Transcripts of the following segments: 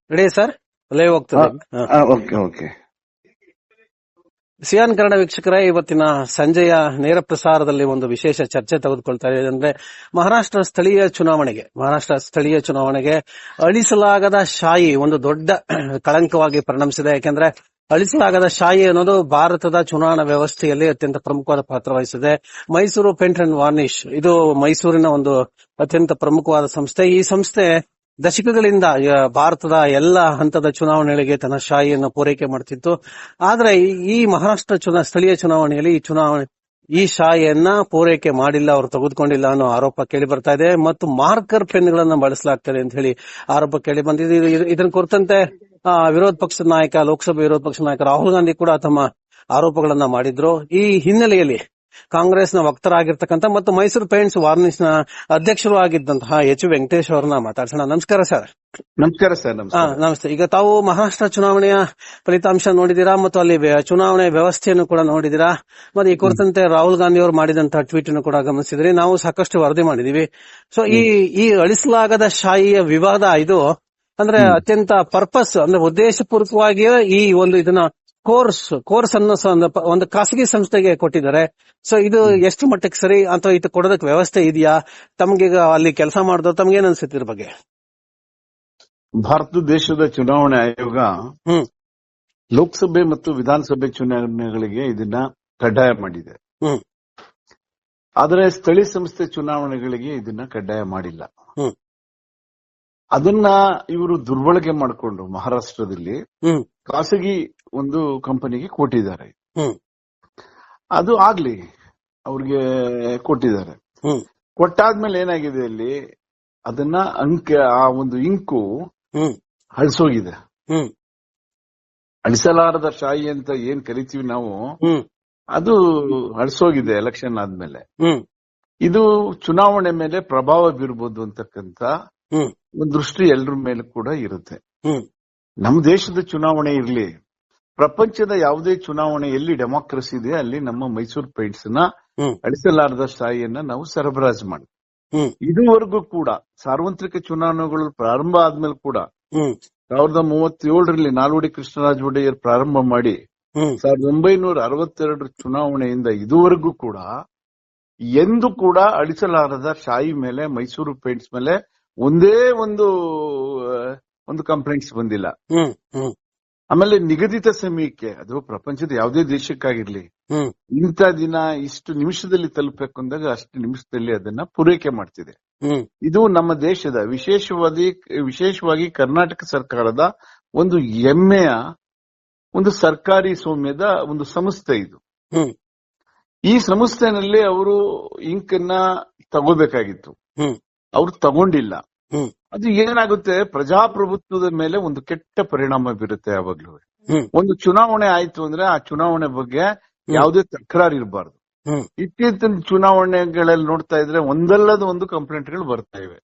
Ready sir, live ಹೋಗ್ತದೆ. Okay okay. Xi'an Kannada ವೀಕ್ಷಕರೇ, ಇವತ್ತಿನ ಸಂಜೆಯ ನೇರ ಪ್ರಸಾರದಲ್ಲಿ ಒಂದು ವಿಶೇಷ ಚರ್ಚೆ ತೆಗೆದುಕೊಳ್ತಾ ಇದೆ. ಅಂದ್ರೆ ಮಹಾರಾಷ್ಟ್ರ ಸ್ಥಳೀಯ ಚುನಾವಣೆಗೆ ಅಳಿಸಲಾಗದ ಶಾಯಿ ಒಂದು ದೊಡ್ಡ ಕಳಂಕವಾಗಿ ಪರಿಣಮಿಸಿದೆ. ಯಾಕೆಂದ್ರೆ ಅಳಿಸಲಾಗದ ಶಾಯಿ ಅನ್ನೋದು ಭಾರತದ ಚುನಾವಣಾ ವ್ಯವಸ್ಥೆಯಲ್ಲಿ ಅತ್ಯಂತ ಪ್ರಮುಖವಾದ ಪಾತ್ರ ವಹಿಸಿದೆ. ಮೈಸೂರು ಪೇಂಟ್ ಅಂಡ್ ವಾರ್ನಿಷ್ ಇದು ಮೈಸೂರಿನ ಒಂದು ಅತ್ಯಂತ ಪ್ರಮುಖವಾದ ಸಂಸ್ಥೆ. ಈ ಸಂಸ್ಥೆ ದಶಕಗಳಿಂದ ಭಾರತದ ಎಲ್ಲ ಹಂತದ ಚುನಾವಣೆಗಳಿಗೆ ತನ್ನ ಶಾಯಿಯನ್ನು ಪೂರೈಕೆ ಮಾಡ್ತಿತ್ತು. ಆದ್ರೆ ಈ ಮಹಾರಾಷ್ಟ್ರ ಸ್ಥಳೀಯ ಚುನಾವಣೆಯಲ್ಲಿ ಈ ಶಾಯಿಯನ್ನ ಪೂರೈಕೆ ಮಾಡಿಲ್ಲ, ಅವರು ತೆಗೆದುಕೊಂಡಿಲ್ಲ ಅನ್ನೋ ಆರೋಪ ಕೇಳಿ ಬರ್ತಾ ಇದೆ. ಮತ್ತು ಮಾರ್ಕರ್ ಪೆನ್ಗಳನ್ನ ಬಳಸಲಾಗ್ತದೆ ಅಂತ ಹೇಳಿ ಆರೋಪ ಕೇಳಿ ಬಂದಿದೆ. ಇದನ್ನ ಕುರಿತಂತೆ ಲೋಕಸಭೆ ವಿರೋಧ ಪಕ್ಷದ ನಾಯಕ ರಾಹುಲ್ ಗಾಂಧಿ ಕೂಡ ತಮ್ಮ ಆರೋಪಗಳನ್ನ ಮಾಡಿದ್ರು. ಈ ಹಿನ್ನೆಲೆಯಲ್ಲಿ ಕಾಂಗ್ರೆಸ್ನ ವಕ್ತಾರರಾಗಿರ್ತಕ್ಕಂಥ ಮತ್ತು ಮೈಸೂರು ಪೇಂಟ್ಸ್ ವಾರ್ನಿಷ್ ನ ಅಧ್ಯಕ್ಷರು ಆಗಿದ್ದಂತಹ ಎಚ್ ವೆಂಕಟೇಶ್ ಅವರನ್ನ ಮಾತಾಡ್ಸೋಣ. ನಮಸ್ಕಾರ ಸರ್. ನಮಸ್ಕಾರ ಸರ್. ನಮಸ್ತೆ. ಈಗ ತಾವು ಮಹಾರಾಷ್ಟ್ರ ಚುನಾವಣೆಯ ಫಲಿತಾಂಶ ನೋಡಿದೀರಾ ಮತ್ತು ಅಲ್ಲಿ ಚುನಾವಣೆ ವ್ಯವಸ್ಥೆಯನ್ನು ಕೂಡ ನೋಡಿದೀರಾ. ಮತ್ತೆ ಈ ಕುರಿತಂತೆ ರಾಹುಲ್ ಗಾಂಧಿ ಅವರು ಮಾಡಿದಂತಹ ಟ್ವೀಟ್ ಅನ್ನು ಕೂಡ ಗಮನಿಸಿದ್ರಿ. ನಾವು ಸಾಕಷ್ಟು ವರದಿ ಮಾಡಿದೀವಿ. ಸೊ ಈ ಅಳಿಸಲಾಗದ ಶಾಹಿಯ ವಿವಾದ ಇದು ಅಂದ್ರೆ ಅತ್ಯಂತ ಅಂದ್ರೆ ಉದ್ದೇಶಪೂರ್ವಕವಾಗಿಯೇ ಈ ಒಂದು ಇದನ್ನ ಕೋರ್ಸ್ ಅನ್ನೋ ಒಂದು ಖಾಸಗಿ ಸಂಸ್ಥೆಗೆ ಕೊಟ್ಟಿದ್ದಾರೆ. ಸೊ ಇದು ಎಷ್ಟು ಮಟ್ಟಕ್ಕೆ ಸರಿ ಅಥವಾ ಇದು ಕೊಡೋದಕ್ಕೆ ವ್ಯವಸ್ಥೆ ಇದೆಯಾ? ತಮ್ಗೀಗ ಅಲ್ಲಿ ಕೆಲಸ ಮಾಡಿದ್ರು ತಮ್ಗೇನ್ ಅನ್ಸುತ್ತೆ ಇದ್ರ ಬಗ್ಗೆ? ಭಾರತ ದೇಶದ ಚುನಾವಣಾ ಆಯೋಗ ಲೋಕಸಭೆ ಮತ್ತು ವಿಧಾನಸಭೆ ಚುನಾವಣೆಗಳಿಗೆ ಇದನ್ನ ಕಡ್ಡಾಯ ಮಾಡಿದೆ. ಆದರೆ ಸ್ಥಳೀಯ ಸಂಸ್ಥೆ ಚುನಾವಣೆಗಳಿಗೆ ಇದನ್ನ ಕಡ್ಡಾಯ ಮಾಡಿಲ್ಲ. ಅದನ್ನ ಇವರು ದುರ್ಬಳಕೆ ಮಾಡಿಕೊಂಡು ಮಹಾರಾಷ್ಟ್ರದಲ್ಲಿ ಖಾಸಗಿ ಒಂದು ಕಂಪನಿಗೆ ಕೊಟ್ಟಿದ್ದಾರೆ. ಅದು ಆಗ್ಲಿ, ಅವ್ರಿಗೆ ಕೊಟ್ಟಿದ್ದಾರೆ. ಕೊಟ್ಟಾದ್ಮೇಲೆ ಏನಾಗಿದೆ ಅಲ್ಲಿ, ಅದನ್ನ ಆ ಒಂದು ಇಂಕು ಅಳಿಸೋಗಿದೆ. ಅಳಿಸಲಾರದ ಶಾಯಿ ಅಂತ ಏನ್ ಕರಿತೀವಿ ನಾವು, ಅದು ಅಳಿಸೋಗಿದೆ ಎಲೆಕ್ಷನ್ ಆದ್ಮೇಲೆ. ಇದು ಚುನಾವಣೆ ಮೇಲೆ ಪ್ರಭಾವ ಬೀರಬಹುದು ಅಂತಕ್ಕಂತ ಒಂದು ದೃಷ್ಟಿ ಎಲ್ಲರ ಮೇಲೆ ಕೂಡ ಇರುತ್ತೆ. ನಮ್ಮ ದೇಶದ ಚುನಾವಣೆ ಇರ್ಲಿ, ಪ್ರಪಂಚದ ಯಾವುದೇ ಚುನಾವಣೆ ಎಲ್ಲಿ ಡೆಮಾಕ್ರಸಿ ಇದೆ ಅಲ್ಲಿ ನಮ್ಮ ಮೈಸೂರು ಪೇಂಟ್ಸ್ ನ ಅಳಿಸಲಾರದ ಶಾಯಿಯನ್ನ ನಾವು ಸರಬರಾಜು ಮಾಡಿ ಇದುವರೆಗೂ ಕೂಡ ಸಾರ್ವತ್ರಿಕ ಚುನಾವಣೆಗಳು ಪ್ರಾರಂಭ ಆದ್ಮೇಲೆ ಕೂಡ 1937ರಲ್ಲಿ ನಾಲ್ವಡಿ ಕೃಷ್ಣರಾಜ ಒಡೆಯರ್ ಪ್ರಾರಂಭ ಮಾಡಿ 1962 ಚುನಾವಣೆಯಿಂದ ಇದುವರೆಗೂ ಕೂಡ ಎಂದು ಕೂಡ ಅಳಿಸಲಾರದ ಶಾಯಿ ಮೇಲೆ, ಮೈಸೂರು ಪೇಂಟ್ಸ್ ಮೇಲೆ ಒಂದೇ ಒಂದು ಕಂಪ್ಲೇಂಟ್ಸ್ ಬಂದಿಲ್ಲ. ಆಮೇಲೆ ನಿಗದಿತ ಸಮಯಕ್ಕೆ, ಅದು ಪ್ರಪಂಚದ ಯಾವುದೇ ದೇಶಕ್ಕಾಗಿರ್ಲಿ, ಇಂಥ ದಿನ ಇಷ್ಟು ನಿಮಿಷದಲ್ಲಿ ತಲುಪಬೇಕು ಅಂದಾಗ ಅಷ್ಟು ನಿಮಿಷದಲ್ಲಿ ಅದನ್ನ ಪೂರೈಕೆ ಮಾಡ್ತಿದೆ. ಇದು ನಮ್ಮ ದೇಶದ ವಿಶೇಷವಾಗಿ ಕರ್ನಾಟಕ ಸರ್ಕಾರದ ಒಂದು ಹೆಮ್ಮೆಯ ಒಂದು ಸರ್ಕಾರಿ ಸ್ವಾಮ್ಯದ ಒಂದು ಸಂಸ್ಥೆ ಇದು. ಈ ಸಂಸ್ಥೆನಲ್ಲಿ ಅವರು ಇಂಕನ್ನ ತಗೋಬೇಕಾಗಿತ್ತು, ಅವ್ರು ತಗೊಂಡಿಲ್ಲ. ಅದು ಏನಾಗುತ್ತೆ, ಪ್ರಜಾಪ್ರಭುತ್ವದ ಮೇಲೆ ಒಂದು ಕೆಟ್ಟ ಪರಿಣಾಮ ಬೀರುತ್ತೆ. ಯಾವಾಗ್ಲೂ ಒಂದು ಚುನಾವಣೆ ಆಯ್ತು ಅಂದ್ರೆ ಆ ಚುನಾವಣೆ ಬಗ್ಗೆ ಯಾವುದೇ ತಕರಾರು ಇರಬಾರ್ದು. ಇತ್ತೀಚಿನ ಚುನಾವಣೆಗಳಲ್ಲಿ ನೋಡ್ತಾ ಇದ್ರೆ ಒಂದಲ್ಲದ ಒಂದು ಕಂಪ್ಲೇಂಟ್ಗಳು ಬರ್ತಾ ಇವೆ.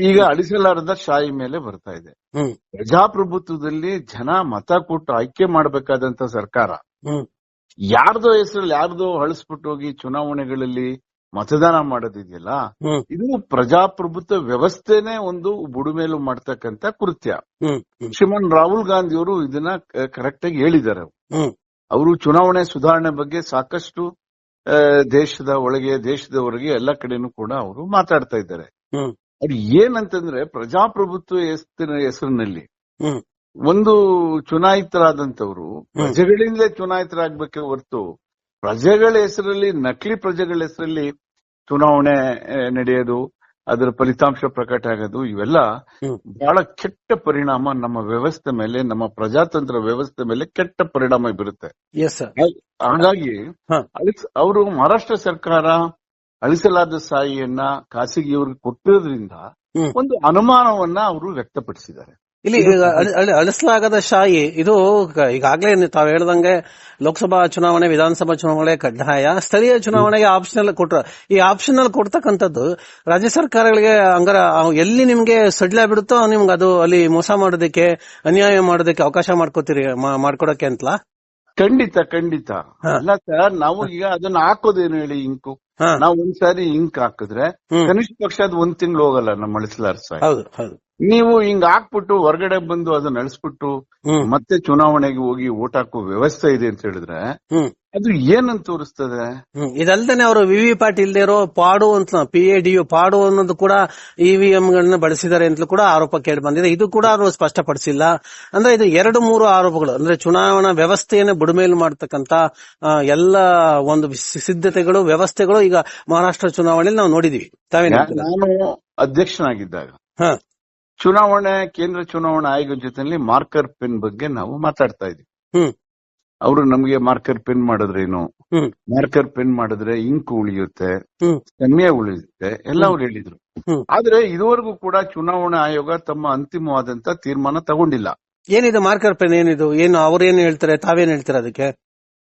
ಈಗ ಅಳಿಸಲಾರದ ಶಾಯಿ ಮೇಲೆ ಬರ್ತಾ ಇದೆ. ಪ್ರಜಾಪ್ರಭುತ್ವದಲ್ಲಿ ಜನ ಮತ ಕೊಟ್ಟು ಆಯ್ಕೆ ಮಾಡಬೇಕಾದಂತ ಸರ್ಕಾರ ಯಾರ್ದೋ ಅಳಿಸ್ಬಿಟ್ಟು ಹೋಗಿ ಚುನಾವಣೆಗಳಲ್ಲಿ ಮತದಾನ ಮಾಡೋದಿದೆಯಲ್ಲ, ಇದು ಪ್ರಜಾಪ್ರಭುತ್ವ ವ್ಯವಸ್ಥೆನೇ ಒಂದು ಬುಡುಮೇಲು ಮಾಡ್ತಕ್ಕಂತ ಕೃತ್ಯ. ಶ್ರೀಮಾನ್ ರಾಹುಲ್ ಗಾಂಧಿ ಅವರು ಇದನ್ನ ಕರೆಕ್ಟ್ ಆಗಿ ಹೇಳಿದ್ದಾರೆ. ಅವರು ಚುನಾವಣೆ ಸುಧಾರಣೆ ಬಗ್ಗೆ ಸಾಕಷ್ಟು ದೇಶದ ಒಳಗೆ ದೇಶದ ಹೊರಗೆ ಎಲ್ಲ ಕಡೆನೂ ಕೂಡ ಅವರು ಮಾತಾಡ್ತಾ ಇದ್ದಾರೆ. ಅದು ಏನಂತಂದ್ರೆ, ಪ್ರಜಾಪ್ರಭುತ್ವ ಹೆಸರಿನಲ್ಲಿ ಒಂದು ಚುನಾಯಿತರಾದಂತವ್ರು ಪ್ರಜೆಗಳಿಂದಲೇ ಚುನಾಯಿತರಾಗಬೇಕೆ ಹೊರತು ಪ್ರಜೆಗಳ ಹೆಸರಲ್ಲಿ, ನಕಲಿ ಪ್ರಜೆಗಳ ಹೆಸರಲ್ಲಿ ಚುನಾವಣೆ ನಡೆಯೋದು, ಅದರ ಫಲಿತಾಂಶ ಪ್ರಕಟ ಆಗೋದು, ಇವೆಲ್ಲ ಬಹಳ ಕೆಟ್ಟ ಪರಿಣಾಮ ನಮ್ಮ ವ್ಯವಸ್ಥೆ ಮೇಲೆ, ನಮ್ಮ ಪ್ರಜಾತಂತ್ರ ವ್ಯವಸ್ಥೆ ಮೇಲೆ ಕೆಟ್ಟ ಪರಿಣಾಮ ಬೀರುತ್ತೆ. ಹಾಗಾಗಿ ಅವರು ಮಹಾರಾಷ್ಟ್ರ ಸರ್ಕಾರ ಅಳಿಸಲಾದ ಶಾಯಿಯನ್ನ ಖಾಸಗಿಯವ್ರಿಗೆ ಕೊಟ್ಟಿರೋದ್ರಿಂದ ಒಂದು ಅನುಮಾನವನ್ನ ಅವರು ವ್ಯಕ್ತಪಡಿಸಿದ್ದಾರೆ. ಇಲ್ಲಿ ಅಳಿಸಲಾಗದ ಶಾಯಿ ಇದು ಈಗಾಗಲೇ ತಾವು ಹೇಳ್ದಂಗೆ ಲೋಕಸಭಾ ಚುನಾವಣೆ, ವಿಧಾನಸಭಾ ಚುನಾವಣೆ ಕಡ್ಡಾಯ, ಸ್ಥಳೀಯ ಚುನಾವಣೆಗೆ ಆಪ್ಷನಲ್ ಕೊಟ್ರ. ಈ ಆಪ್ಷನಲ್ ಕೊಡ್ತಕ್ಕಂಥದ್ದು ರಾಜ್ಯ ಸರ್ಕಾರಗಳಿಗೆ ಹಂಗಾರ ಎಲ್ಲಿ ನಿಮ್ಗೆ ಸಡ್ಲ ಬಿಡುತ್ತೋ ನಿಮ್ಗೆ ಅದು ಅಲ್ಲಿ ಮೋಸ ಮಾಡೋದಕ್ಕೆ, ಅನ್ಯಾಯ ಮಾಡೋದಕ್ಕೆ ಅವಕಾಶ ಮಾಡ್ಕೊಡಕ್ಕೆ ಅಂತಲಾ? ಖಂಡಿತ ಅಲ್ಲ ಸರ್, ನಾವು ಈಗ ಅದನ್ನ ಹಾಕೋದೇನು ಹೇಳಿ, ಇಂಕು ನಾವು ಒಂದ್ಸಾರಿ ಇಂಕ್ ಹಾಕಿದ್ರೆ ಕನಿಷ್ಠ ಪಕ್ಷ ಅದು 1 ತಿಂಗಳು ಹೋಗಲ್ಲ ನಮ್ಮ ಅಳಿಸಲಾರ ಶಾಯಿ. ನೀವು ಹಿಂಗ್ ಹಾಕ್ಬಿಟ್ಟು ಹೊರಗಡೆ ಬಂದು ಅದನ್ನ ಅಳಿಸ್ಬಿಟ್ಟು ಮತ್ತೆ ಚುನಾವಣೆಗೆ ಹೋಗಿ ಓಟ್ ಹಾಕೋ ವ್ಯವಸ್ಥೆ ಇದೆ ಅಂತ ಹೇಳಿದ್ರೆ ಅದು ಏನಂತ ತೋರಿಸ್ತದೆ. ಇದಲ್ದೇನೆ ಅವರು ವಿವಿ ಪ್ಯಾಟ್ ಇಲ್ದೇ ಇರೋ ಪಾಡು ಅಂತ PADU ಪಾಡು ಅನ್ನೋದು ಕೂಡ EVM ಗಳನ್ನ ಬಳಸಿದ್ದಾರೆ ಅಂತಲೂ ಕೂಡ ಆರೋಪ ಕೇಳಿ ಬಂದಿದೆ. ಇದು ಕೂಡ ಅವರು ಸ್ಪಷ್ಟಪಡಿಸಿಲ್ಲ. ಅಂದ್ರೆ ಇದು 2-3 ಆರೋಪಗಳು. ಅಂದ್ರೆ ಚುನಾವಣಾ ವ್ಯವಸ್ಥೆಯನ್ನ ಬುಡಮೇಲು ಮಾಡತಕ್ಕಂತ ಎಲ್ಲ ಒಂದು ಸಿದ್ಧತೆಗಳು ವ್ಯವಸ್ಥೆಗಳು ಈಗ ಮಹಾರಾಷ್ಟ್ರ ಚುನಾವಣೆಯಲ್ಲಿ ನಾವು ನೋಡಿದೀವಿ. ನಾನು ಅಧ್ಯಕ್ಷನಾಗಿದ್ದಾಗ ಕೇಂದ್ರ ಚುನಾವಣಾ ಆಯೋಗದ ಜೊತೆಲಿ ಮಾರ್ಕರ್ ಪೆನ್ ಬಗ್ಗೆ ನಾವು ಮಾತಾಡ್ತಾ ಇದ್ವಿ. ಅವರು ನಮಗೆ ಮಾರ್ಕರ್ ಪೆನ್ ಮಾಡಿದ್ರೇನು, ಮಾರ್ಕರ್ ಪೆನ್ ಮಾಡಿದ್ರೆ ಇಂಕ್ ಉಳಿಯುತ್ತೆ, ಸಮಯ ಉಳಿಯುತ್ತೆ ಎಲ್ಲ ಅವ್ರು ಹೇಳಿದ್ರು. ಆದ್ರೆ ಇದುವರೆಗೂ ಕೂಡ ಚುನಾವಣಾ ಆಯೋಗ ತಮ್ಮ ಅಂತಿಮವಾದಂತ ತೀರ್ಮಾನ ತಗೊಂಡಿಲ್ಲ. ಏನಿದು ಮಾರ್ಕರ್ ಪೆನ್ ಏನಿದು, ಏನು ಅವ್ರೇನ್ ಹೇಳ್ತಾರೆ, ತಾವೇನ್ ಹೇಳ್ತಾರೆ ಅದಕ್ಕೆ?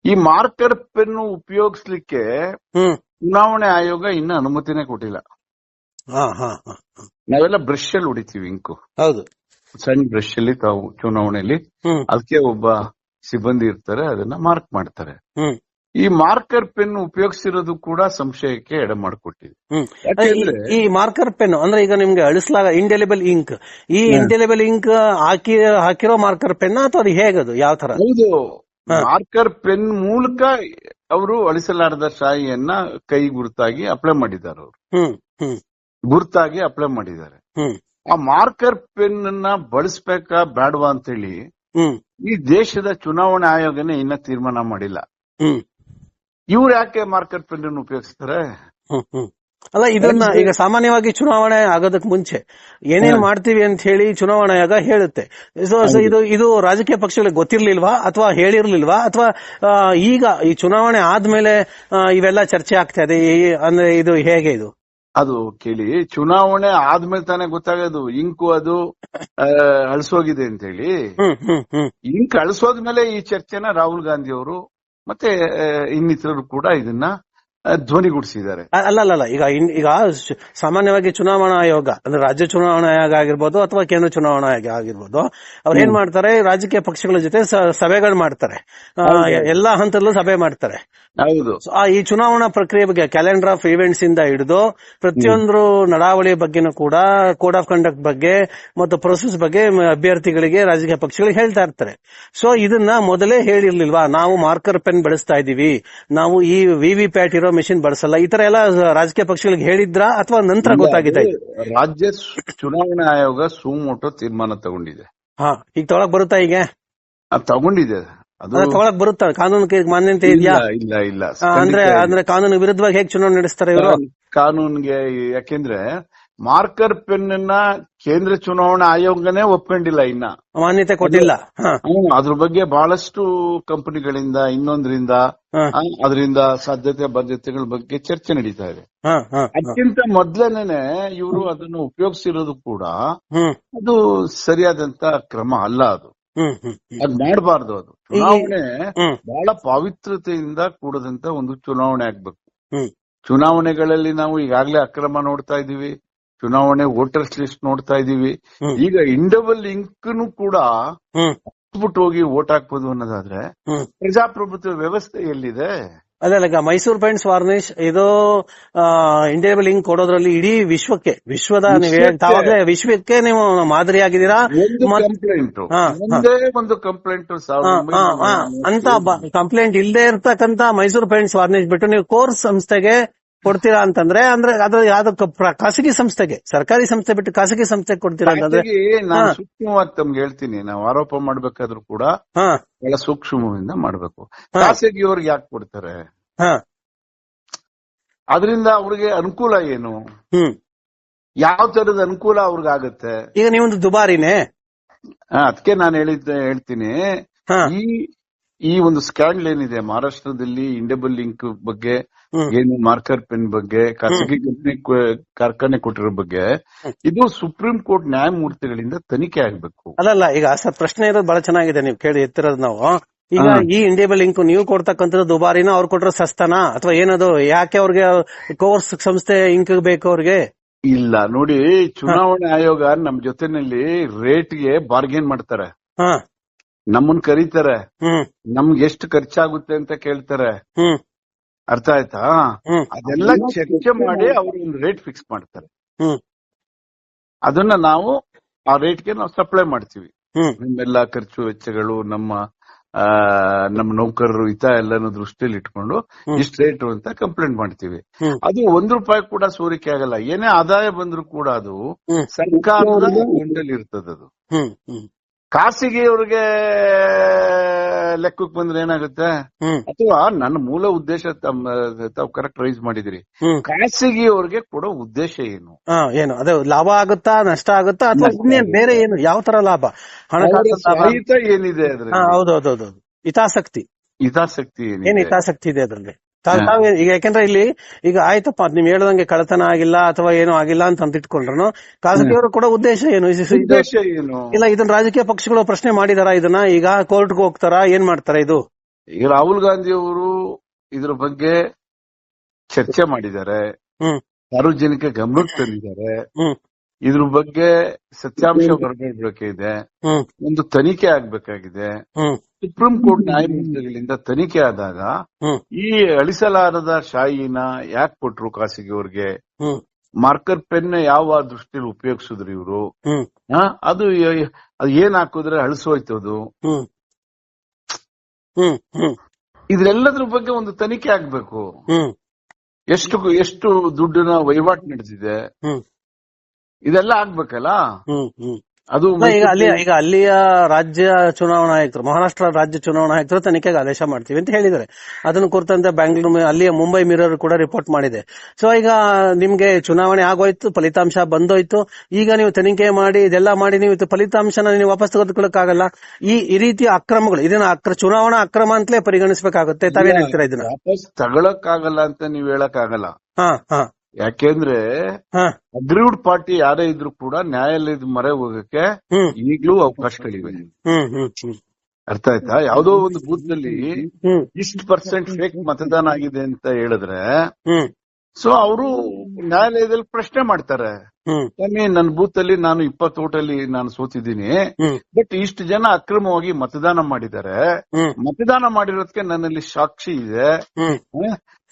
ಈ ಮಾರ್ಕರ್ ಪೆನ್ ಉಪಯೋಗಿಸ್ಲಿಕ್ಕೆ ಚುನಾವಣೆ ಆಯೋಗ ಇನ್ನ ಅನುಮತಿನೇ ಕೊಟ್ಟಿಲ್ಲ. ನಾವೆಲ್ಲ ಬ್ರಷ್ ಅಲ್ಲಿ ಹೊಡಿತೀವಿ ಇಂಕು. ಹೌದು, ಸಣ್ಣ ಬ್ರಷ್ ಅಲ್ಲಿ ತಾವು ಚುನಾವಣೆಯಲ್ಲಿ ಅದಕ್ಕೆ ಒಬ್ಬ ಸಿಬ್ಬಂದಿ ಇರ್ತಾರೆ, ಅದನ್ನ ಮಾರ್ಕ್ ಮಾಡ್ತಾರೆ. ಈ ಮಾರ್ಕರ್ ಪೆನ್ ಉಪಯೋಗಿಸಿರೋದು ಕೂಡ ಸಂಶಯಕ್ಕೆ ಎಡೆ ಮಾಡಿಕೊಟ್ಟಿದೆ. ಈ ಮಾರ್ಕರ್ ಪೆನ್ ಅಂದ್ರೆ ಈಗ ನಿಮ್ಗೆ ಅಳಿಸಲಾಗ ಇಂಡೆಲಿಬಲ್ ಇಂಕ್, ಈ ಇಂಡೆಲಿಬಲ್ ಇಂಕ್ ಹಾಕಿರೋ ಮಾರ್ಕರ್ ಪೆನ್ ಅಥವಾ ಅದು ಹೇಗದು, ಯಾವ ತರ? ಹೌದು, ಮಾರ್ಕರ್ ಪೆನ್ ಮೂಲಕ ಅವರು ಅಳಿಸಲಾರದ ಶಾಯಿಯನ್ನ ಕೈ ಗುರುತಾಗಿ ಅಪ್ಲೈ ಮಾಡಿದ್ದಾರೆ. ಅವರು ಗುರುತಾಗಿ ಅಪ್ಲೈ ಮಾಡಿದ್ದಾರೆ. ಆ ಮಾರ್ಕರ್ ಪೆನ್ ಅನ್ನ ಬಳಸ್ಬೇಕಾ ಬೇಡವಾ ಅಂತೇಳಿ ಈ ದೇಶದ ಚುನಾವಣಾ ಆಯೋಗನೇ ಇನ್ನ ತೀರ್ಮಾನ ಮಾಡಿಲ್ಲ. ಇವ್ರು ಯಾಕೆ ಮಾರ್ಕರ್ ಪೆನ್ ಅನ್ನು ಉಪಯೋಗಿಸ್ತಾರೆ? ಅಲ್ಲ, ಇದನ್ನ ಈಗ ಸಾಮಾನ್ಯವಾಗಿ ಚುನಾವಣೆ ಆಗೋದಕ್ಕೆ ಮುಂಚೆ ಏನೇನ್ ಮಾಡ್ತೀವಿ ಅಂತ ಹೇಳಿ ಚುನಾವಣಾ ಆಯೋಗ ಹೇಳುತ್ತೆ. ಇದು ರಾಜಕೀಯ ಪಕ್ಷಗಳಿಗೆ ಗೊತ್ತಿರ್ಲಿಲ್ವಾ ಅಥವಾ ಹೇಳಿರ್ಲಿಲ್ವಾ ಅಥವಾ ಈಗ ಈ ಚುನಾವಣೆ ಆದ್ಮೇಲೆ ಇವೆಲ್ಲ ಚರ್ಚೆ ಆಗ್ತಾ ಇದೆ? ಅಂದ್ರೆ ಇದು ಹೇಗೆ ಇದು? ಅದು ಕೇಳಿ, ಚುನಾವಣೆ ಆದ್ಮೇಲೆ ತಾನೇ ಗೊತ್ತಾಗೋದು ಇಂಕು ಅದು ಅಳಿಸೋಗಿದೆ ಅಂತ ಹೇಳಿ. ಇಂಕ್ ಅಳಿಸೋದ್ಮೇಲೆ ಈ ಚರ್ಚೆನ ರಾಹುಲ್ ಗಾಂಧಿ ಅವರು ಮತ್ತೆ ಇನ್ನಿತರರು ಕೂಡ ಇದನ್ನ ಧ್ವನಿಗೂಡಿಸಿದ್ದಾರೆ. ಅಲ್ಲ, ಈಗ ಸಾಮಾನ್ಯವಾಗಿ ಚುನಾವಣಾ ಆಯೋಗ ಅಂದ್ರೆ ರಾಜ್ಯ ಚುನಾವಣಾ ಆಯೋಗ ಆಗಿರ್ಬೋದು ಅಥವಾ ಕೇಂದ್ರ ಚುನಾವಣಾ ಆಯೋಗ ಆಗಿರ್ಬೋದು, ಅವ್ರು ಏನ್ ಮಾಡ್ತಾರೆ, ರಾಜಕೀಯ ಪಕ್ಷಗಳ ಜೊತೆ ಸಭೆಗಳು ಮಾಡ್ತಾರೆ, ಎಲ್ಲಾ ಹಂತದಲ್ಲೂ ಸಭೆ ಮಾಡ್ತಾರೆ. ಹೌದು, ಈ ಚುನಾವಣಾ ಪ್ರಕ್ರಿಯೆ ಬಗ್ಗೆ ಕ್ಯಾಲೆಂಡರ್ ಆಫ್ ಇವೆಂಟ್ಸ್ ಇಂದ ಹಿಡಿದು ಪ್ರತಿಯೊಂದು ನಡಾವಳಿ ಬಗ್ಗೆನೂ ಕೂಡ ಕೋಡ್ ಆಫ್ ಕಂಡಕ್ಟ್ ಬಗ್ಗೆ ಮತ್ತು ಪ್ರೊಸೆಸ್ ಬಗ್ಗೆ ಅಭ್ಯರ್ಥಿಗಳಿಗೆ ರಾಜಕೀಯ ಪಕ್ಷಗಳಿಗೆ ಹೇಳ್ತಾ ಇರ್ತಾರೆ. ಸೊ ಇದನ್ನ ಮೊದಲೇ ಹೇಳಿರ್ಲಿಲ್ವಾ, ನಾವು ಮಾರ್ಕರ್ ಪೆನ್ ಬಳಸ್ತಾ ಇದೀವಿ, ನಾವು ಈ VVPAT ಇರೋ ಮೆಷಿನ್ ಬಳಸಲ್ಲ, ಈ ತರ ಎಲ್ಲ ರಾಜಕೀಯ ಪಕ್ಷಗಳಿಗೆ ಹೇಳಿದ್ರಾ ಅಥವಾ ನಂತರ ಗೊತ್ತಾಗಿದೆ? ರಾಜ್ಯ ಚುನಾವಣಾ ಆಯೋಗ ಸುಮೋಟೋ ತೀರ್ಮಾನ ತಗೊಂಡಿದೆ. ಈಗ ತೊಗೊಳಕ್ ಬರುತ್ತಾ? ಈಗ ತಗೊಂಡಿದೆ, ಅದು ತೊಗೊಳಕ್ ಬರುತ್ತಾ? ಕಾನೂನು ಮಾನ್ಯತೆ ಇದೆಯಾ? ಇಲ್ಲ. ಅಂದ್ರೆ ಕಾನೂನು ವಿರುದ್ಧವಾಗಿ ಹೇಗೆ ಚುನಾವಣೆ ನಡೆಸ್ತಾರೆ ಇವರು? ಕಾನೂನಿಗೆ, ಯಾಕೆಂದ್ರೆ ಮಾರ್ಕರ್ ಪೆನ್ ಅನ್ನ ಕೇಂದ್ರ ಚುನಾವಣಾ ಆಯೋಗನೇ ಒಪ್ಕೊಂಡಿಲ್ಲ, ಇನ್ನ ಮಾನ್ಯತೆ ಕೊಟ್ಟಿಲ್ಲ. ಅದ್ರ ಬಗ್ಗೆ ಬಹಳಷ್ಟು ಕಂಪನಿಗಳಿಂದ ಇನ್ನೊಂದ್ರಿಂದ ಅದರಿಂದ ಸಾಧ್ಯತೆ ಬಾಧ್ಯತೆಗಳ ಬಗ್ಗೆ ಚರ್ಚೆ ನಡೀತಾ ಇದೆ. ಅದಕ್ಕಿಂತ ಮೊದ್ಲೇನೆ ಇವರು ಅದನ್ನು ಉಪಯೋಗಿಸಿರೋದು ಕೂಡ ಅದು ಸರಿಯಾದಂತ ಕ್ರಮ ಅಲ್ಲ. ಅದು ಮಾಡಬಾರ್ದು. ಅದು ಚುನಾವಣೆ ಬಹಳ ಪಾವಿತ್ರತೆಯಿಂದ ಕೂಡದಂತ ಒಂದು ಚುನಾವಣೆ ಆಗ್ಬೇಕು. ಚುನಾವಣೆಗಳಲ್ಲಿ ನಾವು ಈಗಾಗಲೇ ಅಕ್ರಮ ನೋಡ್ತಾ ಇದೀವಿ, ಚುನಾವಣೆ ವೋಟರ್ಸ್ ಲಿಸ್ಟ್ ನೋಡ್ತಾ ಇದೀವಿ. ಈಗ ಇಂಡಬಲ್ ಇಂಕ್ನು ಕೂಡ ಬಿಟ್ಟು ಹೋಗಿ ವೋಟ್ ಹಾಕ್ಬೋದು ಅನ್ನೋದಾದ್ರೆ ಪ್ರಜಾಪ್ರಭುತ್ವ ವ್ಯವಸ್ಥೆ ಎಲ್ಲಿದೆ? ಅಲ್ಲ, ಈಗ ಮೈಸೂರು ಪೇಂಟ್ಸ್ ವಾರ್ನಿಶ್ ಇದು ಇಂಡಿಯಬಲ್ ಇಂಕ್ ಕೊಡೋದ್ರಲ್ಲಿ ಇಡೀ ವಿಶ್ವಕ್ಕೆ ನೀವು ಮಾದರಿಯಾಗಿದ್ದೀರಾ. ಒಂದು ಕಂಪ್ಲೇಂಟ್ ಅಂತ ಕಂಪ್ಲೇಂಟ್ ಇಲ್ಲದೆ ಇರ್ತಕ್ಕಂತ ಮೈಸೂರು ಪೇಂಟ್ಸ್ ವಾರ್ನಿಶ್ ಬಿಟ್ಟು ನೀವು ಕೋರ್ಸ್ ಸಂಸ್ಥೆಗೆ ಕೊಡ್ತೀರಾ ಅಂತಂದ್ರೆ ಅದ್ರ ಯಾವ್ದು ಖಾಸಗಿ ಸಂಸ್ಥೆಗೆ, ಸರ್ಕಾರಿ ಸಂಸ್ಥೆ ಬಿಟ್ಟು ಖಾಸಗಿ ಸಂಸ್ಥೆಗೆ ಕೊಡ್ತೀರಾ ಅಂತಂದ್ರೆ? ನಾನು ಸೂಕ್ಷ್ಮವಾಗಿ ತಮ್ಗೆ ಹೇಳ್ತೀನಿ, ನಾವು ಆರೋಪ ಮಾಡ್ಬೇಕಾದ್ರೂ ಕೂಡ ಬಹಳ ಸೂಕ್ಷ್ಮದಿಂದ ಮಾಡ್ಬೇಕು. ಖಾಸಗಿಯವ್ರಿಗೆ ಯಾಕೆ ಕೊಡ್ತಾರೆ? ಅದರಿಂದ ಅವ್ರಿಗೆ ಅನುಕೂಲ ಏನು? ಯಾವ ತರದ ಅನುಕೂಲ ಅವ್ರಿಗಾಗತ್ತೆ? ಈಗ ನೀವೊಂದು ದುಬಾರಿನೇ. ಅದಕ್ಕೆ ನಾನು ಹೇಳ್ತೀನಿ, ಈ ಒಂದು ಸ್ಕ್ಯಾಂಡಲ್ ಏನಿದೆ ಮಹಾರಾಷ್ಟ್ರದಲ್ಲಿ ಇಂಡಬಲ್ ಲಿಂಕ್ ಬಗ್ಗೆ, ಏನು ಮಾರ್ಕರ್ ಪೆನ್ ಬಗ್ಗೆ, ಖಾಸಗಿ ಕಂಪನಿ ಕಾರ್ಖಾನೆ ಕೊಟ್ಟಿರೋ ಬಗ್ಗೆ, ಇದು ಸುಪ್ರೀಂ ಕೋರ್ಟ್ ನ್ಯಾಯಮೂರ್ತಿಗಳಿಂದ ತನಿಖೆ ಆಗ್ಬೇಕು. ಅಲ್ಲಲ್ಲ, ಈಗ ಪ್ರಶ್ನೆ ಇರೋದು ಬಹಳ ಚೆನ್ನಾಗಿದೆ, ನೀವು ಕೇಳಿ ಎತ್ತಿರೋದು. ನಾವು ಈಗ ಈ ಇಂಡೇಬಲ್ ಲಿಂಕ್ ನೀವು ಕೊಡ್ತಕ್ಕಂಥದ್ದು ದುಬಾರಿನ, ಅವ್ರು ಕೊಟ್ಟರೆ ಸಸ್ತನಾ ಅಥವಾ ಏನದು? ಯಾಕೆ ಅವ್ರಿಗೆ ಕೋರ್ಸ್ ಸಂಸ್ಥೆ ಇಂಕ್ ಬೇಕು ಅವ್ರಿಗೆ? ಇಲ್ಲ ನೋಡಿ, ಚುನಾವಣಾ ಆಯೋಗ ನಮ್ ಜೊತೆನಲ್ಲಿ ರೇಟ್ಗೆ ಬಾರ್ಗೇನ್ ಮಾಡ್ತಾರೆ, ನಮ್ಮನ್ ಕರೀತಾರೆ, ನಮ್ಗೆ ಎಷ್ಟು ಖರ್ಚಾಗುತ್ತೆ ಅಂತ ಕೇಳ್ತಾರೆ. ಅರ್ಥ ಆಯ್ತಾ? ಅದೆಲ್ಲ ಚರ್ಚೆ ಮಾಡಿ ಅವರು ಒಂದು ರೇಟ್ ಫಿಕ್ಸ್ ಮಾಡ್ತಾರೆ. ಅದನ್ನ ನಾವು ಆ ರೇಟ್ಗೆ ನಾವು ಸಪ್ಲೈ ಮಾಡ್ತೀವಿ. ಹ್ಮ್ ನಮ್ಮೆಲ್ಲಾ ಖರ್ಚು ವೆಚ್ಚಗಳು, ನಮ್ಮ ನೌಕರರು ಹಿತ ಎಲ್ಲಾನು ದೃಷ್ಟಿಯಲ್ಲಿ ಇಟ್ಕೊಂಡು ಇಷ್ಟು ರೇಟ್ ಅಂತ ಕಂಪ್ಲೇಂಟ್ ಮಾಡ್ತೀವಿ. ಅದು ₹1 ಕೂಡ ಸೋರಿಕೆ ಆಗಲ್ಲ. ಏನೇ ಆದಾಯ ಬಂದ್ರು ಕೂಡ ಅದು ಸರ್ಕಾರದ ಅಕೌಂಟಲ್ಲಿ ಇರ್ತದದು. ಖಾಸಗಿಯವ್ರಿಗೆ ಲೆಕ್ಕಕ್ಕೆ ಬಂದ್ರೆ ಏನಾಗುತ್ತೆ, ಅಥವಾ ನನ್ನ ಮೂಲ ಉದ್ದೇಶ ತಾವು ಕರೆಕ್ಟ್ ರೈಸ್ ಮಾಡಿದಿರಿ, ಖಾಸಗಿಯವ್ರಿಗೆ ಕೊಡೋ ಉದ್ದೇಶ ಏನು ಅದೇ ಲಾಭ ಆಗುತ್ತಾ ನಷ್ಟ ಆಗುತ್ತಾ ಅಥವಾ ಬೇರೆ ಏನು, ಯಾವ ತರ ಲಾಭ, ಹಣಕಾಸು ಏನಿದೆ ಅದ್ರಲ್ಲಿ? ಹೌದೌದೌದು, ಹಿತಾಸಕ್ತಿ ಏನ್ ಹಿತಾಸಕ್ತಿ ಇದೆ ಅದ್ರಲ್ಲಿ. ಈಗ ಯಾಕಂದ್ರೆ ಇಲ್ಲಿ ಈಗ ಆಯ್ತಪ್ಪ ನೀವ್ ಹೇಳ್ದಂಗೆ ಕಳತನ ಆಗಿಲ್ಲ ಅಥವಾ ಏನೋ ಆಗಿಲ್ಲ ಅಂತ ಇಟ್ಕೊಂಡ್ರು ಖಾಸಗಿಯವರು ಕೂಡ ಉದ್ದೇಶ ಏನು ಇಲ್ಲ, ಇದನ್ನ ರಾಜಕೀಯ ಪಕ್ಷಗಳು ಪ್ರಶ್ನೆ ಮಾಡಿದಾರ, ಇದನ್ನ ಈಗ ಕೋರ್ಟ್ಗೆ ಹೋಗ್ತಾರ, ಏನ್ ಮಾಡ್ತಾರ? ಇದು ಈಗ ರಾಹುಲ್ ಗಾಂಧಿ ಅವರು ಇದ್ರ ಬಗ್ಗೆ ಚರ್ಚೆ ಮಾಡಿದ್ದಾರೆ, ಸಾರ್ವಜನಿಕ ಗಮನಕ್ಕೆ ತಂದಿದ್ದಾರೆ. ಇದ್ರ ಬಗ್ಗೆ ಸತ್ಯಾಂಶ ಹೊರಬರಬೇಕಿದೆ, ಒಂದು ತನಿಖೆ ಆಗ್ಬೇಕಾಗಿದೆ. ಸುಪ್ರೀಂ ಕೋರ್ಟ್ ನ್ಯಾಯಮೂರ್ತಿಗಳಿಂದ ತನಿಖೆ ಆದಾಗ ಈ ಅಳಿಸಲಾರದ ಶಾಯಿನ ಯಾಕೆ ಕೊಟ್ರು ಖಾಸಗಿಯವ್ರಿಗೆ, ಮಾರ್ಕರ್ ಪೆನ್ ಯಾವ ದೃಷ್ಟಿಯಲ್ಲಿ ಉಪಯೋಗಿಸಿದ್ರು ಇವರು, ಅದು ಏನ್ ಹಾಕಿದ್ರೆ ಅಳಿಸೋಯ್ತದು, ಇದ್ರೆಲ್ಲದ್ರ ಬಗ್ಗೆ ಒಂದು ತನಿಖೆ ಆಗ್ಬೇಕು. ಎಷ್ಟು ದುಡ್ಡಿನ ವಹಿವಾಟು ನಡೆದಿದೆ, ಇದೆಲ್ಲ ಆಗ್ಬೇಕಲ್ಲ. ಅದು ಈಗ ಅಲ್ಲಿಯ ರಾಜ್ಯ ಚುನಾವಣಾ ಆಯುಕ್ತರು, ಮಹಾರಾಷ್ಟ್ರ ರಾಜ್ಯ ಚುನಾವಣಾ ಆಯುಕ್ತರು ತನಿಖೆಗೆ ಆದೇಶ ಮಾಡ್ತೀವಿ ಅಂತ ಹೇಳಿದ್ದಾರೆ. ಅದನ್ನು ಕುರಿತಂತೆ ಬೆಂಗಳೂರು, ಅಲ್ಲಿಯ ಮುಂಬೈ ಮಿರರ್ ಕೂಡ ರಿಪೋರ್ಟ್ ಮಾಡಿದೆ. ಸೊ ಈಗ ನಿಮ್ಗೆ ಚುನಾವಣೆ ಆಗೋಯ್ತು, ಫಲಿತಾಂಶ ಬಂದೋಯ್ತು, ಈಗ ನೀವು ತನಿಖೆ ಮಾಡಿ ಇದೆಲ್ಲ ಮಾಡಿ ನೀವು ಫಲಿತಾಂಶನ ನೀವು ವಾಪಸ್ ತೆಗೆದುಕೊಳ್ಳಕ್ಕಾಗಲ್ಲ. ಈ ರೀತಿಯ ಅಕ್ರಮಗಳು, ಇದನ್ನ ಚುನಾವಣಾ ಅಕ್ರಮ ಅಂತಲೇ ಪರಿಗಣಿಸಬೇಕಾಗುತ್ತೆ. ತಾವೇನ್ ಹೇಳ್ತೀರಾ ಇದನ್ನ? ವಾಪಸ್ ತಗೊಳಕ್ಕಾಗಲ್ಲ ಅಂತ ನೀವ್ ಹೇಳಕ್ಕಾಗಲ್ಲ. ಹಾ ಯಾಕೆಂದ್ರೆ ಅಗ್ರೀವ್ಡ್ ಪಾರ್ಟಿ ಯಾರೇ ಇದ್ರು ಕೂಡ ನ್ಯಾಯಾಲಯದ ಮೊರೆ ಹೋಗಕ್ಕೆ ಈಗ್ಲೂ ಅವಕಾಶಗಳಿವೆ. ಅರ್ಥ ಆಯ್ತಾ? ಯಾವ್ದೋ ಒಂದು ಬೂತ್ ನಲ್ಲಿ ಇಷ್ಟು % ಫೇಕ್ ಮತದಾನ ಆಗಿದೆ ಅಂತ ಹೇಳಿದ್ರೆ ಸೊ ಅವರು ನ್ಯಾಯಾಲಯದಲ್ಲಿ ಪ್ರಶ್ನೆ ಮಾಡ್ತಾರೆ, ನನ್ನ ಬೂತ್ ಅಲ್ಲಿ ನಾನು 20 ಓಟಲ್ಲಿ ನಾನು ಸೋತಿದ್ದೀನಿ, ಬಟ್ ಇಷ್ಟು ಜನ ಅಕ್ರಮವಾಗಿ ಮತದಾನ ಮಾಡಿದ್ದಾರೆ, ಮತದಾನ ಮಾಡಿರೋದಕ್ಕೆ ನನ್ನಲ್ಲಿ ಸಾಕ್ಷಿ ಇದೆ,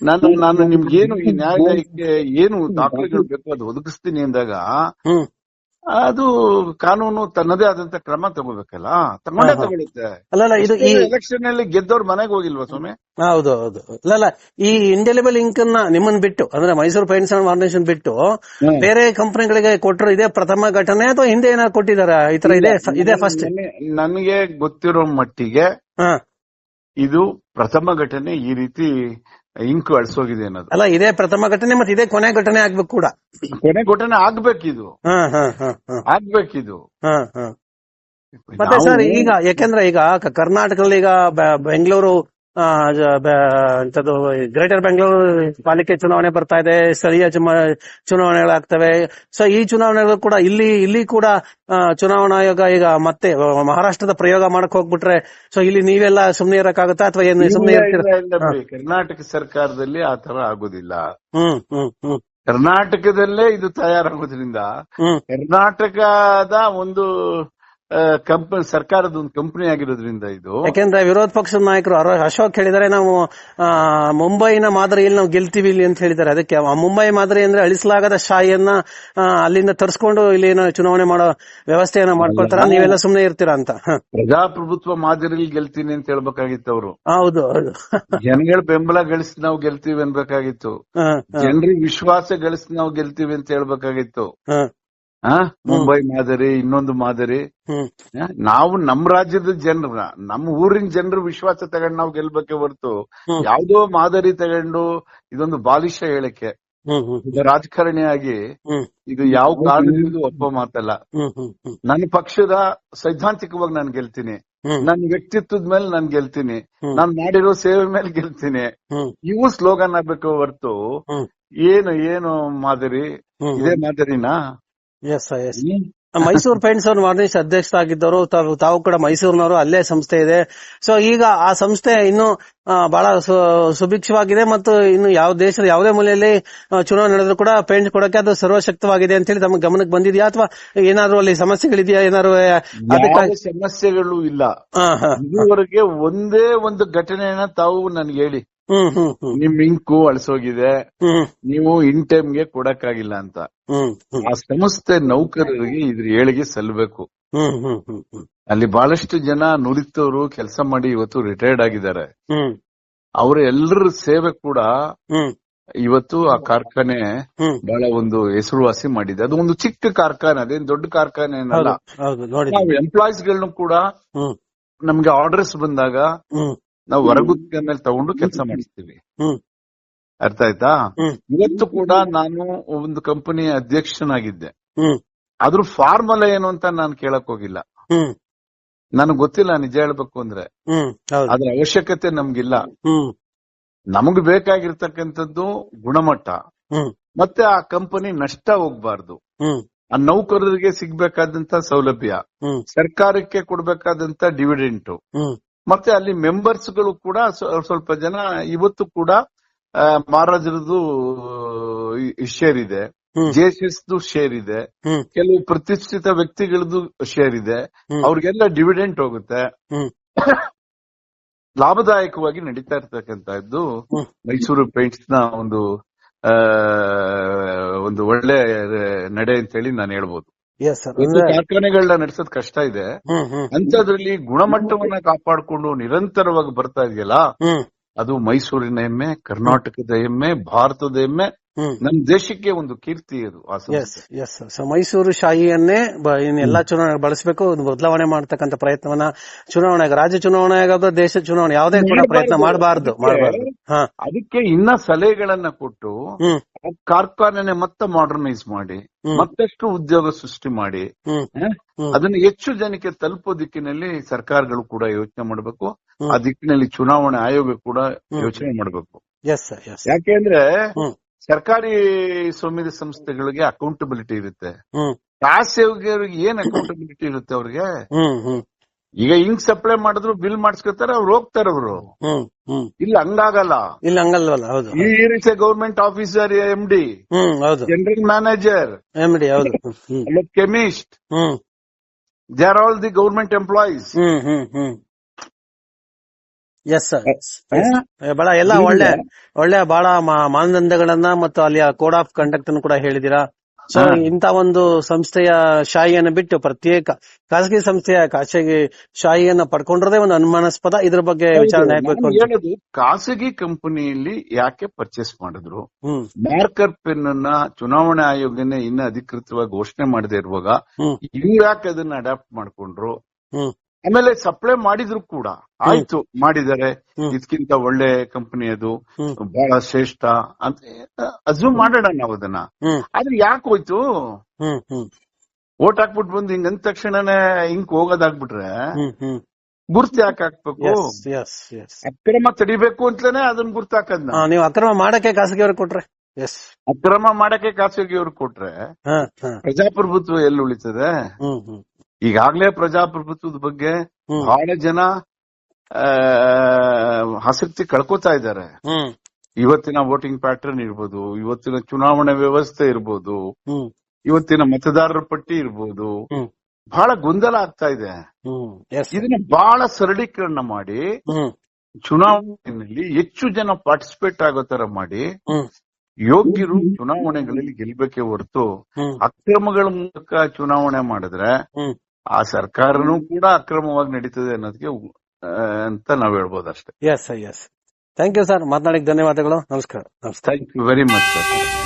ನಾನು ನಿಮ್ಗೇನು ಈ ನ್ಯಾಯಾಲಯಕ್ಕೆ ಏನು ದಾಖಲೆಗಳು ಬೇಕು ಅದು ಒದಗಿಸ್ತೀನಿ ಅಂದಾಗ ಅದು ಕಾನೂನು ತನ್ನದೇ ಆದಂತ ಕ್ರಮ ತಗೋಬೇಕಲ್ಲ, ತಗೊಳುತ್ತೆ. ಎಲೆಕ್ಷನ್ ನಲ್ಲಿ ಗೆದ್ದವ್ರ ಮನೆಗೆ ಹೋಗಿಲ್ವಾ ಸ್ವಾಮಿ? ಹೌದು. ಅಲ್ಲ, ಈ ಇಂಡೆಲಿಬಲ್ ಇಂಕ್ ಅನ್ನ ನಿಮ್ಮನ್ ಬಿಟ್ಟು, ಅಂದ್ರೆ ಮೈಸೂರು ಪೇಂಟ್ಸ್ ಅಂಡ್ ವಾರ್ನಿಷ್ ಬಿಟ್ಟು ಬೇರೆ ಕಂಪನಿಗಳಿಗೆ ಕೊಟ್ಟರು ಇದೇ ಪ್ರಥಮ ಘಟನೆ ಅಥವಾ ಹಿಂದೆ ಏನಾದ್ರು ಕೊಟ್ಟಿದಾರ ಈ ತರ? ಇದೇ ಫಸ್ಟ್ ನನಗೆ ಗೊತ್ತಿರೋ ಮಟ್ಟಿಗೆ ಇದು ಪ್ರಥಮ ಘಟನೆ ಈ ರೀತಿ ಇಂಕ್ ಅಳಿಸೋಗಿದೆ ಅನ್ನೋದು. ಅಲ್ಲ, ಇದೇ ಪ್ರಥಮ ಘಟನೆ ಮತ್ತೆ ಇದೇ ಕೊನೆ ಘಟನೆ ಆಗ್ಬೇಕು ಕೂಡ. ಕೊನೆ ಘಟನೆ ಆಗ್ಬೇಕಿದು. ಮತ್ತೆ ಸರ್, ಈಗ ಯಾಕೆಂದ್ರೆ ಈಗ ಕರ್ನಾಟಕದಲ್ಲಿ ಈಗ ಬೆಂಗಳೂರು ಗ್ರೇಟರ್ ಬೆಂಗಳೂರು ಪಾಲಿಕೆ ಚುನಾವಣೆ ಬರ್ತಾ ಇದೆ, ಸ್ಥಳೀಯ ಚುನಾವಣೆಗಳಾಗ್ತವೆ. ಸೊ ಈ ಚುನಾವಣೆಗಳು ಕೂಡ ಇಲ್ಲಿ ಕೂಡ ಚುನಾವಣಾ ಆಯೋಗ ಈಗ ಮತ್ತೆ ಮಹಾರಾಷ್ಟ್ರದ ಪ್ರಯೋಗ ಮಾಡಕ್ ಹೋಗ್ಬಿಟ್ರೆ ಸೊ ಇಲ್ಲಿ ನೀವೆಲ್ಲ ಸುಮ್ನೆ ಇರಕ್ಕಾಗತ್ತಾ ಅಥವಾ ಏನು ಸುಮ್ನೆ ಇರ್ತೀರಾ? ಕರ್ನಾಟಕ ಸರ್ಕಾರದಲ್ಲಿ ಆ ತರ ಆಗೋದಿಲ್ಲ. ಕರ್ನಾಟಕದಲ್ಲೇ ಇದು ತಯಾರಾಗೋದ್ರಿಂದ ಕರ್ನಾಟಕದ ಒಂದು ಸರ್ಕಾರದ ಒಂದು ಕಂಪನಿ ಆಗಿರೋದ್ರಿಂದ ಇದು. ಯಾಕೆಂದ್ರೆ ವಿರೋಧ ಪಕ್ಷದ ನಾಯಕರು ಅಶೋಕ್ ಹೇಳಿದರೆ ನಾವು ಮುಂಬೈನ ಮಾದರಿಯಲ್ಲಿ ನಾವು ಗೆಲ್ತೀವಿ ಇಲ್ಲಿ ಅಂತ ಹೇಳಿದ್ದಾರೆ. ಅದಕ್ಕೆ ಮುಂಬೈ ಮಾದರಿ ಅಂದ್ರೆ ಅಳಿಸಲಾಗದ ಶಾಯಿಯನ್ನ ಅಲ್ಲಿಂದ ತರಿಸ್ಕೊಂಡು ಇಲ್ಲಿ ಏನೋ ಚುನಾವಣೆ ಮಾಡೋ ವ್ಯವಸ್ಥೆಯನ್ನ ಮಾಡ್ಕೊಳ್ತಾರ, ನೀವೆಲ್ಲ ಸುಮ್ನೆ ಇರ್ತೀರಾ ಅಂತ. ಪ್ರಜಾಪ್ರಭುತ್ವ ಮಾದರಿಯಲ್ಲಿ ಗೆಲ್ತೀನಿ ಅಂತ ಹೇಳ್ಬೇಕಾಗಿತ್ತು ಅವರು. ಹೌದು, ಜನಗಳ ಬೆಂಬಲ ಗಳಿಸಿ ನಾವು ಗೆಲ್ತೀವಿ ಅನ್ಬೇಕಾಗಿತ್ತು, ಜನರ ವಿಶ್ವಾಸ ಗಳಿಸಿ ನಾವು ಗೆಲ್ತೀವಿ ಅಂತ ಹೇಳ್ಬೇಕಾಗಿತ್ತು. ಮುಂಬೈ ಮಾದರಿ, ಇನ್ನೊಂದು ಮಾದರಿ. ನಾವು ನಮ್ಮ ರಾಜ್ಯದ ಜನರ, ನಮ್ಮ ಊರಿನ ಜನರ ವಿಶ್ವಾಸ ತಗೊಂಡು ನಾವು ಗೆಲ್ಬೇಕೆ ಹೊರತು ಯಾವ್ದೋ ಮಾದರಿ ತಗೊಂಡು ಇದೊಂದು ಬಾಲಿಶ ಹೇಳಿಕೆ ರಾಜಕಾರಣಿಯಾಗಿ ಇದು ಯಾವ ಕಾರಣದಿಂದ ಒಪ್ಪ ಮಾತಲ್ಲ. ನನ್ನ ಪಕ್ಷದ ಸೈದ್ಧಾಂತಿಕವಾಗಿ ನಾನು ಗೆಲ್ತೀನಿ, ನನ್ನ ವ್ಯಕ್ತಿತ್ವದ ಮೇಲೆ ನಾನು ಗೆಲ್ತೀನಿ, ನಾನ್ ಮಾಡಿರೋ ಸೇವೆ ಮೇಲೆ ಗೆಲ್ತೀನಿ, ಇವು ಸ್ಲೋಗನ್ ಆಗ್ಬೇಕು ಹೊರತು ಏನು ಮಾದರಿ, ಇದೇ ಮಾದರಿನಾ? ಮೈಸೂರು ಪೇಂಟ್ಸ್ ಅಂಡ್ ವಾರ್ನಿಷ್ ಅಧ್ಯಕ್ಷರಾಗಿದ್ದವರು ತಾವು ಕೂಡ ಮೈಸೂರಿನವರು, ಅಲ್ಲೇ ಸಂಸ್ಥೆ ಇದೆ. ಸೊ ಈಗ ಆ ಸಂಸ್ಥೆ ಇನ್ನು ಬಹಳ ಸುಭಿಕ್ಷವಾಗಿದೆ ಮತ್ತು ಇನ್ನು ಯಾವ ದೇಶದ ಯಾವುದೇ ಮೂಲೆಯಲ್ಲಿ ಚುನಾವಣೆ ನಡೆದ್ರು ಕೂಡ ಪೇಂಟ್ ಕೊಡಕ್ಕೆ ಅದು ಸರ್ವಶಕ್ತವಾಗಿದೆ ಅಂತ ಹೇಳಿ ತಮ್ಮ ಗಮನಕ್ಕೆ ಬಂದಿದೆಯಾ ಅಥವಾ ಏನಾದ್ರು ಅಲ್ಲಿ ಸಮಸ್ಯೆಗಳಿದೆಯಾ? ಏನಾದ್ರು ಸಮಸ್ಯೆಗಳು ಇಲ್ಲ. ಇದುವರೆಗೆ ಒಂದೇ ಒಂದು ಘಟನೆಯನ್ನ ತಾವು ನನ್ಗೆ ಹೇಳಿ ಹ್ಮ್ ಹ್ಮ್ ಹ್ಮ್ ನಿಮ್ ಇಂಕು ಅಳಿಸೋಗಿದೆ, ಹ್ಮ್ ನೀವು ಇನ್ ಟೈಮ್ಗೆ ಕೊಡಕ್ಕಾಗಿಲ್ಲ ಅಂತ. ಹ್ಮ್ ಹ್ಮ್ ಆ ಸಂಸ್ಥೆ ನೌಕರರಿಗೆ ಇದ್ರ ಏಳಿಗೆ ಸಲ್ಲಬೇಕು. ಹ್ಮ್ ಹ್ಮ್ ಹ್ಮ್ ಹ್ಮ್ ಅಲ್ಲಿ ಬಹಳಷ್ಟು ಜನ ನುರಿತವರು ಕೆಲಸ ಮಾಡಿ ಇವತ್ತು ರಿಟೈರ್ಡ್ ಆಗಿದ್ದಾರೆ. ಹ್ಮ್ ಅವರ ಎಲ್ಲರ ಸೇವೆ ಕೂಡ ಹ್ಮ್ ಇವತ್ತು ಆ ಕಾರ್ಖಾನೆ ಹ್ಮ್ ಬಹಳ ಒಂದು ಹೆಸರುವಾಸಿ ಮಾಡಿದೆ. ಅದು ಒಂದು ಚಿಕ್ಕ ಕಾರ್ಖಾನೆ, ಅದೇನ್ ದೊಡ್ಡ ಕಾರ್ಖಾನೆ ಏನಲ್ಲ. ಹೌದು ಹೌದು ನೋಡಿ. ನಾವು ಎಂಪ್ಲಾಯೀಸ್ ಗಳನ್ನು ಕೂಡ ಹ್ಮ್ ನಮ್ಗೆ ಆರ್ಡರ್ಸ್ ಬಂದಾಗ ಹ್ಮ್ ನಾವು ಹೊರಗುತ್ತಿಗೆ ಮೇಲೆ ತಗೊಂಡು ಕೆಲಸ ಮಾಡಿಸ್ತೀವಿ. ಹ್ಮ್ ಅರ್ಥ ಆಯ್ತಾ? ಹ್ಮ್ ಇವತ್ತು ಕೂಡ ನಾನು ಒಂದು ಕಂಪನಿ ಅಧ್ಯಕ್ಷನಾಗಿದ್ದೆ. ಹ್ಮ್ ಅದ್ರ ಫಾರ್ಮುಲಾ ಏನು ಅಂತ ನಾನು ಕೇಳಕ್ ಹೋಗಿಲ್ಲ. ಹ್ಮ್ ನನಗ್ ಗೊತ್ತಿಲ್ಲ, ನಿಜ ಹೇಳ್ಬೇಕು ಅಂದ್ರೆ. ಹ್ಮ್ ಹೌದು. ಅದ್ರ ಅವಶ್ಯಕತೆ ನಮ್ಗಿಲ್ಲ. ಹ್ಮ್ ನಮಗ್ ಬೇಕಾಗಿರ್ತಕ್ಕಂಥದ್ದು ಗುಣಮಟ್ಟ, ಹ್ಮ್ ಮತ್ತೆ ಆ ಕಂಪನಿ ನಷ್ಟ ಹೋಗ್ಬಾರ್ದು. ಹ್ಮ್ ಆ ನೌಕರರಿಗೆ ಸಿಗ್ಬೇಕಾದಂತ ಸೌಲಭ್ಯ, ಹ್ಮ್ ಸರ್ಕಾರಕ್ಕೆ ಕೊಡ್ಬೇಕಾದಂತ ಡಿವಿಡೆಂಟ್, ಹ್ಮ್ ಮತ್ತೆ ಅಲ್ಲಿ ಮೆಂಬರ್ಸ್ ಗಳು ಕೂಡ ಸ್ವಲ್ಪ ಜನ ಇವತ್ತು ಕೂಡ ಮಹಾರಾಜರದು ಶೇರ್ ಇದೆ, ಹ್ಮ್ ಜೆಎಸ್ಎಸ್ ಶೇರ್ ಇದೆ, ಹ್ಮ್ ಕೆಲವು ಪ್ರತಿಷ್ಠಿತ ವ್ಯಕ್ತಿಗಳದ್ದು ಶೇರ್ ಇದೆ. ಹ್ಮ್ ಅವ್ರಿಗೆಲ್ಲ ಡಿವಿಡೆಂಟ್ ಹೋಗುತ್ತೆ. ಹ್ಮ್ ಲಾಭದಾಯಕವಾಗಿ ನಡೀತಾ ಇರ್ತಕ್ಕಂಥದ್ದು ಹ್ಮ್ ಮೈಸೂರು ಪೇಂಟ್ಸ್ ನ ಒಂದು ಒಳ್ಳೆ ನಡೆ ಅಂತ ಹೇಳಿ ನಾನು ಹೇಳ್ಬೋದು. Yes sir. ಇವತ್ತು ಕಾರ್ಖಾನೆಗಳನ್ನ ನಡೆಸೋದ್ ಕಷ್ಟ ಇದೆ. ಹ್ಮ್ ಹ್ಮ್ ಅಂತದ್ರಲ್ಲಿ ಗುಣಮಟ್ಟವನ್ನ ಕಾಪಾಡಿಕೊಂಡು ನಿರಂತರವಾಗಿ ಬರ್ತಾ ಇದೆಯಲ್ಲ, ಹ್ಮ್ ಅದು ಮೈಸೂರಿನ ಹೆಮ್ಮೆ, ಕರ್ನಾಟಕದ ಹೆಮ್ಮೆ, ಭಾರತದ ಹೆಮ್ಮೆ, ಹ್ಮ್ ನಮ್ಮ ದೇಶಕ್ಕೆ ಒಂದು ಕೀರ್ತಿ ಅದು. ಆ ಎಸ್ ಸಂಸ್ಥೆ ಎಸ್ ಸೊ ಮೈಸೂರು ಶಾಹಿಯನ್ನೇ ಎಲ್ಲಾ ಚುನಾವಣೆ ಬಳಸಬೇಕು, ಒಂದು ಬದಲಾವಣೆ ಮಾಡತಕ್ಕಂಥ ಪ್ರಯತ್ನವನ್ನ ಚುನಾವಣೆ, ರಾಜ್ಯ ಚುನಾವಣೆ ಆಗೋದು, ದೇಶ ಚುನಾವಣೆ ಯಾವುದೇ ಕೂಡ ಪ್ರಯತ್ನ ಮಾಡಬಾರ್ದು. ಹಾ, ಅದಕ್ಕೆ ಇನ್ನ ಸಲಹೆಗಳನ್ನ ಕೊಟ್ಟು ಹ್ಮ್ ಆ ಕಾರ್ಖಾನೆ ಮತ್ತೆ ಮಾಡರ್ನೈಸ್ ಮಾಡಿ, ಮತ್ತಷ್ಟು ಉದ್ಯೋಗ ಸೃಷ್ಟಿ ಮಾಡಿ, ಹ್ಮ್ ಹ್ಮ್ ಅದನ್ನ ಹೆಚ್ಚು ಜನಕ್ಕೆ ತಲುಪೋ ದಿಕ್ಕಿನಲ್ಲಿ ಸರ್ಕಾರಗಳು ಕೂಡ ಯೋಚನೆ ಮಾಡಬೇಕು. ಹ್ಮ್. ಆ ದಿಕ್ಕಿನಲ್ಲಿ ಚುನಾವಣೆ ಆಯೋಗ ಕೂಡ ಯೋಚನೆ ಮಾಡಬೇಕು. Yes sir yes. ಯಾಕೆಂದ್ರೆ ಹ್ಮ್ ಸರ್ಕಾರಿ ಸ್ವಾಮ್ಯದ ಸಂಸ್ಥೆಗಳಿಗೆ ಅಕೌಂಟಬಿಲಿಟಿ ಇರುತ್ತೆ. ಹ್ಮ್ ಖಾಸಗಿಯವರಿಗೆ ಏನ್ ಅಕೌಂಟಬಿಲಿಟಿ ಇರುತ್ತೆ ಅವ್ರಿಗೆ? ಹ್ಮ್ ಹ್ಮ್ ಈಗ ಇಂಕ್ ಸಪ್ಲೈ ಮಾಡಿದ್ರು ಬಿಲ್ ಮಾಡಿಸ್ಕೊತಾರೆ, ಅವ್ರು ಹೋಗ್ತಾರೆ ಅವರು. ಹ್ಮ್ ಹ್ಮ್ ಇಲ್ಲ ಹಂಗಾಗಲ್ಲ. ಇಲ್ಲ ಹಂಗಲ್ವಲ್ಲ. ಹೌದು. Is a government officer, MD, hmm ಹೌದು. ಜನರಲ್ ಮ್ಯಾನೇಜರ್, MD ಹೌದು. Hmm chemist, hmm they are all the government employees. Hmm hmm hmm yes sir. ಬಹಳ ಎಲ್ಲ ಒಳ್ಳೆ ಬಹಳ ಮಾನದಂಡಗಳನ್ನ ಮತ್ತು ಅಲ್ಲಿಯ ಕೋಡ್ ಆಫ್ ಕಂಡಕ್ಟ್ ಅನ್ನು ಕೂಡ ಹೇಳಿದೀರಾ. ಸೊ ಇಂತ ಒಂದು ಸಂಸ್ಥೆಯ ಶಾಹಿಯನ್ನು ಬಿಟ್ಟು ಪ್ರತ್ಯೇಕ ಖಾಸಗಿ ಸಂಸ್ಥೆಯ ಖಾಸಗಿ ಶಾಹಿಯನ್ನ ಪಡ್ಕೊಂಡಿರೋದೇ ಒಂದು ಅನುಮಾನಾಸ್ಪದ. ಇದ್ರ ಬಗ್ಗೆ ವಿಚಾರಣೆ ಆಗ್ಬೇಕು. ಹೇಳೋದು ಖಾಸಗಿ ಕಂಪನಿಯಲ್ಲಿ ಯಾಕೆ ಪರ್ಚೇಸ್ ಮಾಡಿದ್ರು? ಮಾರ್ಕರ್ ಪೆನ್ ಅನ್ನ ಚುನಾವಣಾ ಆಯೋಗನೇ ಇನ್ನು ಅಧಿಕೃತವಾಗಿ ಘೋಷಣೆ ಮಾಡದೇ ಇರುವಾಗ ಇವ್ರು ಯಾಕೆ ಅದನ್ನ ಅಡಾಪ್ಟ್ ಮಾಡ್ಕೊಂಡ್ರು? ಆಮೇಲೆ ಸಪ್ಲೈ ಮಾಡಿದ್ರು ಕೂಡ ಆಯ್ತು, ಮಾಡಿದ್ದಾರೆ, ಇದಕ್ಕಿಂತ ಒಳ್ಳೆ ಕಂಪನಿ ಅದು, ಬಹಳ ಶ್ರೇಷ್ಠ ಅಂತ ಅಸ್ಯೂಮ್ ಮಾಡೋಣ ನಾವು ಅದನ್ನ. ಆದ್ರೆ ಯಾಕೆ ಹೋಯ್ತು? ಓಟ್ ಹಾಕ್ಬಿಟ್ಟು ಬಂದು ಹಿಂಗ ಅಂದ ತಕ್ಷಣನೇ ಹಿಂಗ್ ಹೋಗೋದಾಗ್ಬಿಟ್ರೆ ಗುರ್ತು ಯಾಕೆ ಹಾಕ್ಬೇಕು? ಅಕ್ರಮ ತಡಿಬೇಕು ಅಂತಲೇ ಅದನ್ನ ಗುರ್ತು ಹಾಕದ್. ನೀವು ಅಕ್ರಮ ಮಾಡಕ್ಕೆ ಖಾಸಗಿಯವ್ರಿಗೆ ಕೊಟ್ರೆ, ಅಕ್ರಮ ಮಾಡಕ್ಕೆ ಖಾಸಗಿಯವ್ರಿಗೆ ಕೊಟ್ರೆ ಪ್ರಜಾಪ್ರಭುತ್ವ ಎಲ್ಲಿ ಉಳಿತದೆ? ಈಗಾಗ್ಲೇ ಪ್ರಜಾಪ್ರಭುತ್ವದ ಬಗ್ಗೆ ಬಹಳ ಜನ ಆಸಕ್ತಿ ಕಳ್ಕೊತಾ ಇದ್ದಾರೆ. ಇವತ್ತಿನ ವೋಟಿಂಗ್ ಪ್ಯಾಟರ್ನ್ ಇರ್ಬೋದು, ಇವತ್ತಿನ ಚುನಾವಣೆ ವ್ಯವಸ್ಥೆ ಇರ್ಬೋದು, ಇವತ್ತಿನ ಮತದಾರರ ಪಟ್ಟಿ ಇರ್ಬೋದು, ಬಹಳ ಗೊಂದಲ ಆಗ್ತಾ ಇದೆ. ಇದನ್ನ ಬಹಳ ಸರಳೀಕರಣ ಮಾಡಿ ಚುನಾವಣೆಯಲ್ಲಿ ಹೆಚ್ಚು ಜನ ಪಾರ್ಟಿಸಿಪೇಟ್ ಆಗೋ ತರ ಮಾಡಿ ಯೋಗ್ಯರು ಚುನಾವಣೆಗಳಲ್ಲಿ ಗೆಲ್ಬೇಕೇ ಹೊರತು ಅಕ್ರಮಗಳ ಮೂಲಕ ಚುನಾವಣೆ ಮಾಡಿದ್ರೆ ಆ ಸರ್ಕಾರನೂ ಕೂಡ ಅಕ್ರಮವಾಗಿ ನಡೀತದೆ ಅನ್ನೋದಕ್ಕೆ ಅಂತ ನಾವ್ ಹೇಳ್ಬೋದು ಅಷ್ಟೇ. Yes yes. Thank you sir, ಮಾತನಾಡಿಕ್ ಧನ್ಯವಾದಗಳು. ನಮಸ್ಕಾರ. Thank you very much sir.